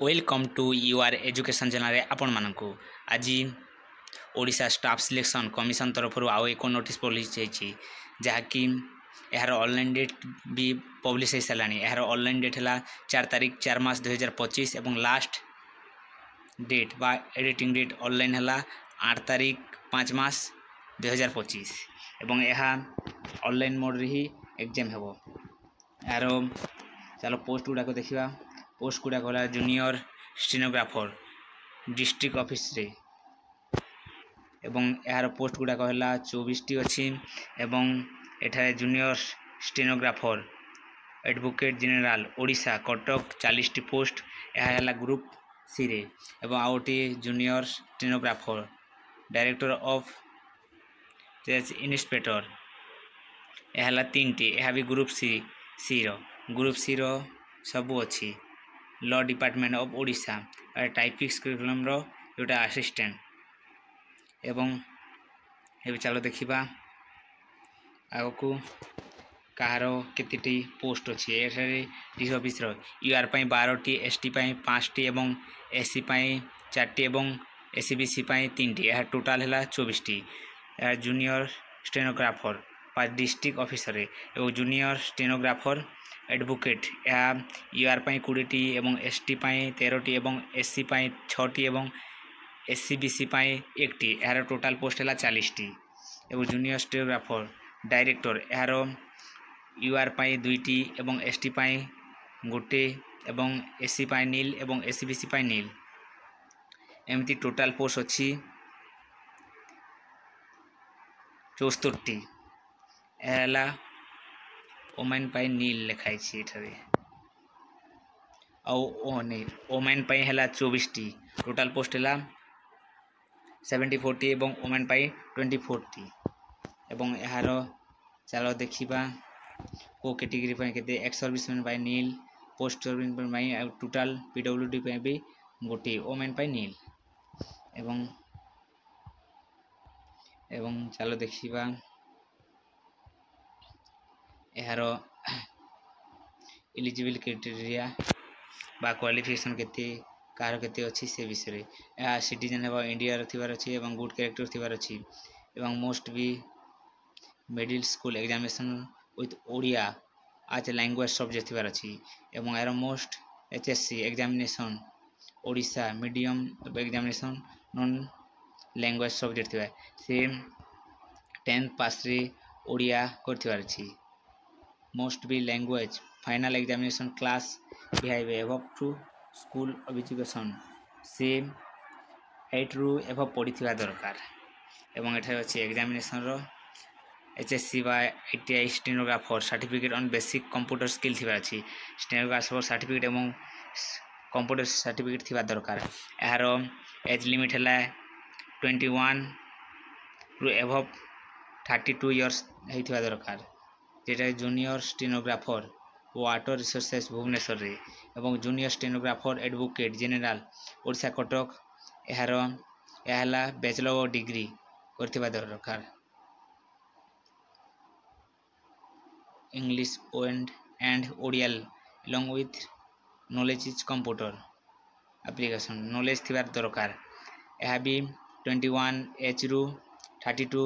Welcome to your education channel आपण मानक आज ओडिशा स्टाफ सिलेक्शन कमिशन तरफ आउ एक नोटिस पब्लिश होती जहाँकि यार ऑनलाइन डेट भी पब्लिश हो सारा। यार ऑनलाइन डेट है 4 तारीख 4 मास 2025 और लास्ट डेट बा एडिटिंग डेट ऑनलाइन है 8 तारीख 5 मास 2025 और यह ऑनलाइन मोड रे ही एग्जाम हेबो। यार चलो पोस्ट गुड़ाक देखा। पोस्ट गुड़ाक है जूनियर स्टेनोग्राफर डिस्ट्रिक्ट ऑफिस रे एवं यार पोस्ट गुड़ाक है 24 टी अच्छी एवं एठारे junior stenographer advocate general Odisha Cuttack 40 टी पोस्ट यह ग्रुप सी रे एवं आउटी junior stenographer director of inspector यह 3 टी यह भी ग्रुप सी रो सबू अच्छी लॉ डिपार्टमेंट ऑफ ओडिशा टाइपिक्स करिकुलम रो जोटा असिस्टेंट एवं ये चलो देखा आग को कहार केती पोस्ट अच्छी डी ऑफिस यूआर 12 टी एसटी 5 टी एवं एससी 4 टी एवं एससीबीसी 3 टी यह टोटाल है 24 टी जूनियर स्टेनोग्राफर डिस्ट्रिक्ट ऑफिसर एवं जूनियर स्टेनोग्राफर एडवोकेट यह यूआर 20 टी एवं एसटी 13 टी एवं एससी 6 टी एवं एससीबीसी 1 टी यार टोटाल पोस्ट है 40 टी एवं जूनियर स्टेनोग्राफर डायरेक्टर यार यूआर 2 टी एवं एसटी 1 एवं एससी 0 एवं एससीबीसी 0 एमती टोटाल पोस्ट अच्छी 74 टी है ओमेन पाई नील लिखाई ओमेन पाई है 24 टी टोटाल पोस्ट है 74 टी एवं ओमेन पाई 24 टी एवं यार चलो देखा को कैटेगरी के एक्स सर्विसमैन पाई नील पोस्ट सर्विसमैन टोटाल पीडब्ल्यूडी भी गोटे ओमेन पाई नील एवं चलो देखा यार एलिजिबल क्राइटेरिया बा क्वालिफिकेशन केते कार केते अच्छी से विषय यह सिटीजन है इंडिया थिबार अच्छी एवं गुड कैरेक्टर थिबार अच्छी एवं मोस्ट भी middle school examination with Odia आज लैंग्वेज सब्जेक्ट थिबार अच्छी एवं यार most HSC examination Odisha medium examination non language subject थिबा से 10th पास रे ओडिया करथिबार अच्छी मोस्ट भी लैंग्वेज फाइनल एग्जामिनेशन क्लास बिहाइव एबव टू स्कूल ऑफ एजुकेशन से 8 रु एबव पढ़ी दरकार एवं एठारे अच्छी एग्जामिनेशन रो एचएससी बा ITI stenographer certificate on basic computer skill थिबा अच्छी स्टेनोग्राफर सर्टिफिकेट एवं कंप्यूटर सर्टिफिकेट थिबा दरकार यार एज लिमिट है 21 रु एबव 32 इयर्स होइथिबा दरकार जेटा junior stenographer water resources Bhubaneswar रे एवं junior stenographer advocate general Odisha Cuttack यार यह बैचलर डिग्री करथिबा दरकार English and Odia along with knowledge is computer application knowledge थिबार दरकार यह भी 21 एज रु 32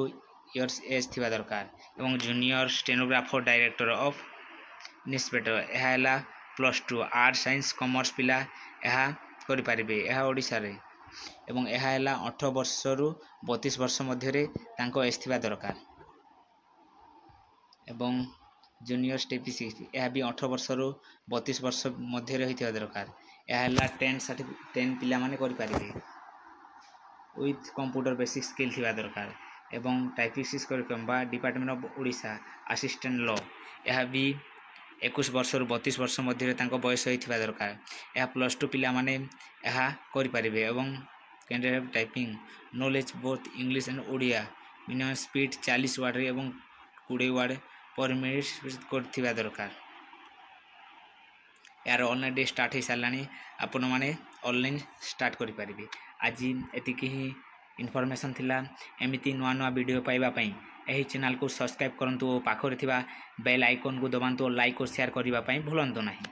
इयर्स एज थिबा दरकार एवं junior stenographer director of inspector यह +2 आर्ट साइंस कॉमर्स पिला यह करि परिबे यह ओडिशा रे एवं यह 18 वर्ष रु 32 वर्ष मध्य तांको एज थिबा दरकार एवं जूनियर स्टेपिसी यह भी 18 वर्ष रु 32 वर्ष मध्य होइथिबा दरकार यह 10 पिला माने करि परिबे विथ कंप्यूटर बेसिक स्किल थिबा दरकार एवं टाइपिक्स करिकुलम बा department of Odisha assistant law यह भी 21 वर्ष रु 32 वर्ष मध्य तांको बयस होइथिबा दरकार यह +2 पिला माने यह करि परिबे एवं candidate typing knowledge both English and Odia minimum speed 40 word रे एवं 20 वर्ड पर मिनिट करथिबा दरकार यार ऑनलाइन डे स्टार्ट हो सारा आपण माने ऑनलाइन स्टार्ट करि परिबे आज एतिकी ही इनफॉरमेशन थिला एमिति नुआ नुआ वीडियो पाइबा पई एही चैनल को सब्सक्राइब करंतु पाखरे थिबा बेल आइकन को दबांतु लाइक और शेयर करिबा पई भूलंतु नाही।